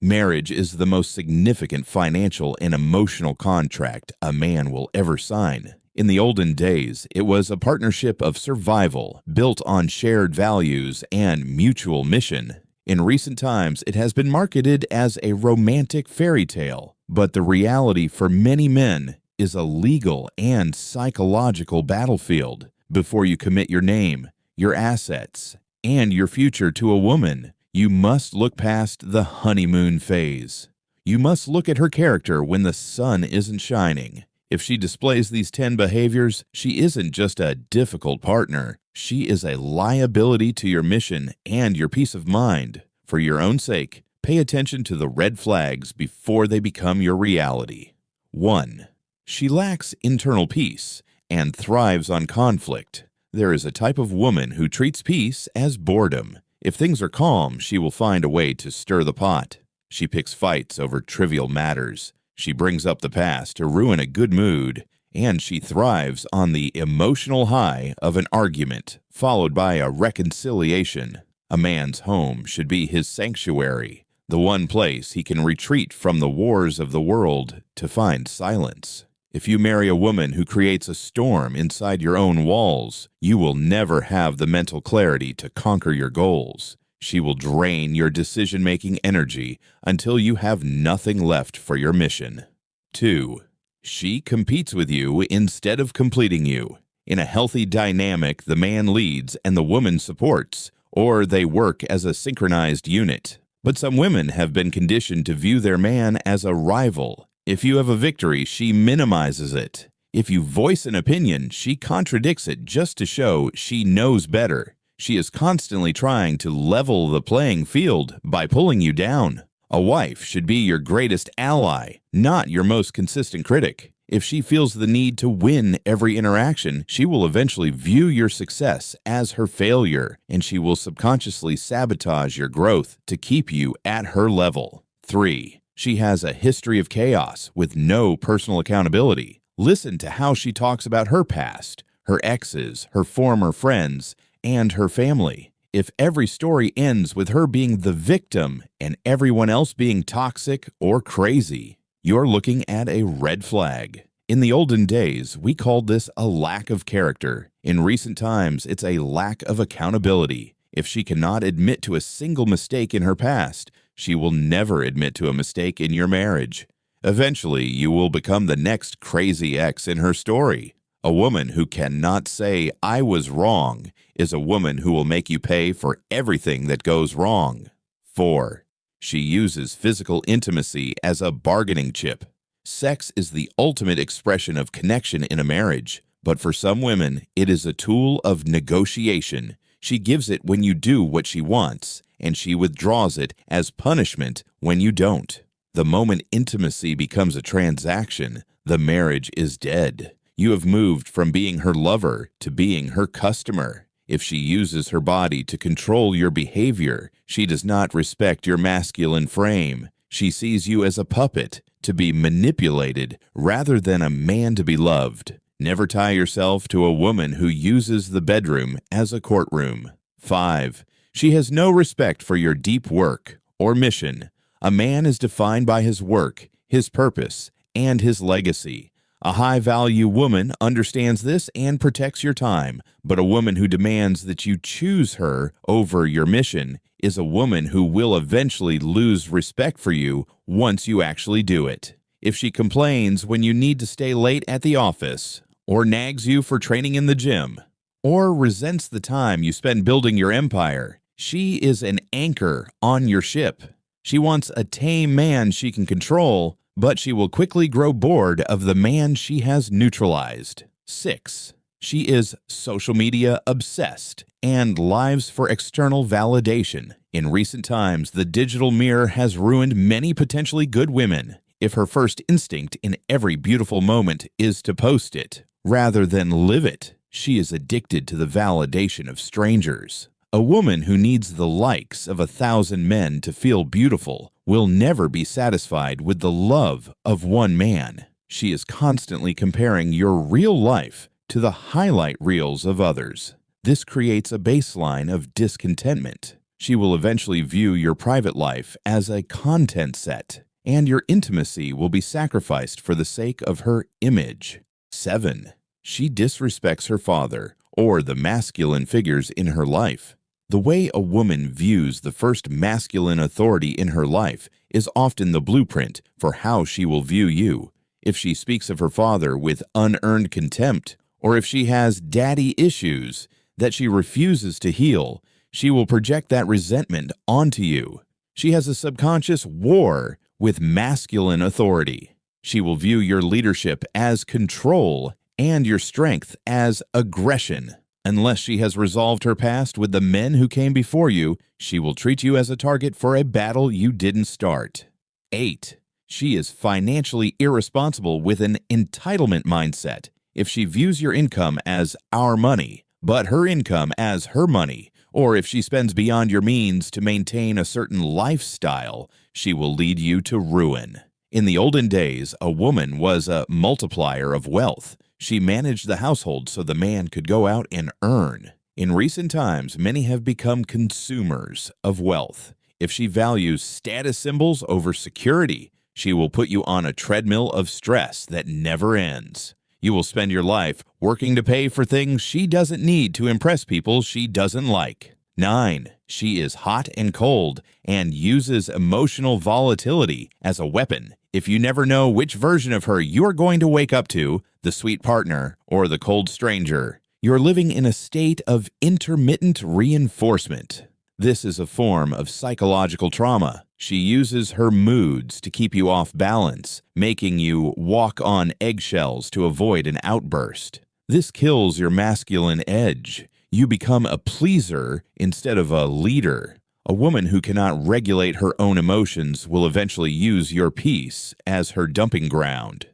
Marriage is the most significant financial and emotional contract a man will ever sign. In the olden days, it was a partnership of survival, built on shared values and mutual mission. In recent times, it has been marketed as a romantic fairy tale, but the reality for many men is a legal and psychological battlefield. Before you commit your name, your assets, and your future to a woman, you must look past the honeymoon phase. You must look at her character when the sun isn't shining. If she displays these 10 behaviors, she isn't just a difficult partner. She is a liability to your mission and your peace of mind. For your own sake, pay attention to the red flags before they become your reality. 1. She lacks internal peace and thrives on conflict. There is a type of woman who treats peace as boredom. If things are calm, she will find a way to stir the pot. She picks fights over trivial matters. She brings up the past to ruin a good mood, and she thrives on the emotional high of an argument, followed by a reconciliation. A man's home should be his sanctuary, the one place he can retreat from the wars of the world to find silence. If you marry a woman who creates a storm inside your own walls, you will never have the mental clarity to conquer your goals. She will drain your decision-making energy until you have nothing left for your mission. 2. She competes with you instead of completing you. In a healthy dynamic, the man leads and the woman supports, or they work as a synchronized unit. But some women have been conditioned to view their man as a rival. If you have a victory, she minimizes it. If you voice an opinion, she contradicts it just to show she knows better. She is constantly trying to level the playing field by pulling you down. A wife should be your greatest ally, not your most consistent critic. If she feels the need to win every interaction, she will eventually view your success as her failure, and she will subconsciously sabotage your growth to keep you at her level. 3. She has a history of chaos with no personal accountability. Listen to how she talks about her past, her exes, her former friends, and her family. If every story ends with her being the victim and everyone else being toxic or crazy, you're looking at a red flag. In the olden days, we called this a lack of character. In recent times, it's a lack of accountability. If she cannot admit to a single mistake in her past, she will never admit to a mistake in your marriage. Eventually, you will become the next crazy ex in her story. A woman who cannot say, "I was wrong," is a woman who will make you pay for everything that goes wrong. 4. She uses physical intimacy as a bargaining chip. Sex is the ultimate expression of connection in a marriage, but for some women, it is a tool of negotiation. She gives it when you do what she wants, and she withdraws it as punishment when you don't. The moment intimacy becomes a transaction, the marriage is dead. You have moved from being her lover to being her customer. If she uses her body to control your behavior, she does not respect your masculine frame. She sees you as a puppet to be manipulated rather than a man to be loved. Never tie yourself to a woman who uses the bedroom as a courtroom. 5. She has no respect for your deep work or mission. A man is defined by his work, his purpose, and his legacy. A high-value woman understands this and protects your time, but a woman who demands that you choose her over your mission is a woman who will eventually lose respect for you once you actually do it. If she complains when you need to stay late at the office, or nags you for training in the gym, or resents the time you spend building your empire, she is an anchor on your ship. She wants a tame man she can control, but she will quickly grow bored of the man she has neutralized. 6. She is social media obsessed and lives for external validation. In recent times, the digital mirror has ruined many potentially good women. If her first instinct in every beautiful moment is to post it rather than live it, she is addicted to the validation of strangers. A woman who needs the likes of 1,000 men to feel beautiful will never be satisfied with the love of one man. She is constantly comparing your real life to the highlight reels of others. This creates a baseline of discontentment. She will eventually view your private life as a content set, and your intimacy will be sacrificed for the sake of her image. 7. She disrespects her father or the masculine figures in her life. The way a woman views the first masculine authority in her life is often the blueprint for how she will view you. If she speaks of her father with unearned contempt, or if she has daddy issues that she refuses to heal, she will project that resentment onto you. She has a subconscious war with masculine authority. She will view your leadership as control and your strength as aggression. Unless she has resolved her past with the men who came before you, she will treat you as a target for a battle you didn't start. 8. She is financially irresponsible with an entitlement mindset. If she views your income as our money, but her income as her money, or if she spends beyond your means to maintain a certain lifestyle, she will lead you to ruin. In the olden days, a woman was a multiplier of wealth. She managed the household so the man could go out and earn. In recent times, many have become consumers of wealth. If she values status symbols over security, she will put you on a treadmill of stress that never ends. You will spend your life working to pay for things she doesn't need to impress people she doesn't like. 9. She is hot and cold and uses emotional volatility as a weapon. If you never know which version of her you are going to wake up to, the sweet partner or the cold stranger, you're living in a state of intermittent reinforcement. This is a form of psychological trauma. She uses her moods to keep you off balance, making you walk on eggshells to avoid an outburst. This kills your masculine edge. You become a pleaser instead of a leader. A woman who cannot regulate her own emotions will eventually use your peace as her dumping ground.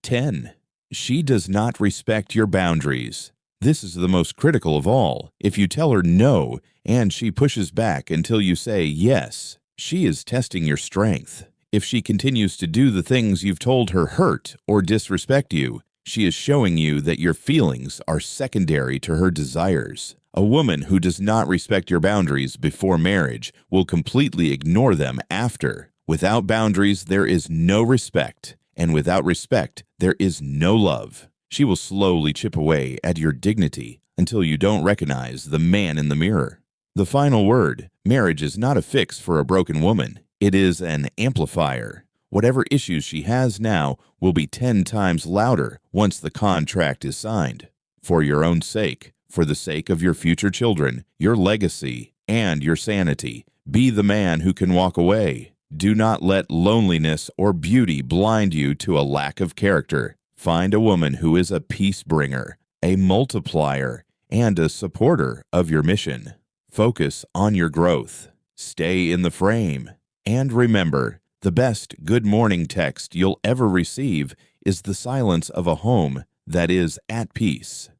10. She does not respect your boundaries. This is the most critical of all. If you tell her no and she pushes back until you say yes, she is testing your strength. If she continues to do the things you've told her hurt or disrespect you, she is showing you that your feelings are secondary to her desires. A woman who does not respect your boundaries before marriage will completely ignore them after. Without boundaries, there is no respect, and without respect, there is no love. She will slowly chip away at your dignity until you don't recognize the man in the mirror. The final word: marriage is not a fix for a broken woman. It is an amplifier. Whatever issues she has now will be 10 times louder once the contract is signed. For your own sake, for the sake of your future children, your legacy, and your sanity, be the man who can walk away. Do not let loneliness or beauty blind you to a lack of character. Find a woman who is a peace bringer, a multiplier, and a supporter of your mission. Focus on your growth. Stay in the frame. And remember, the best good morning text you'll ever receive is the silence of a home that is at peace.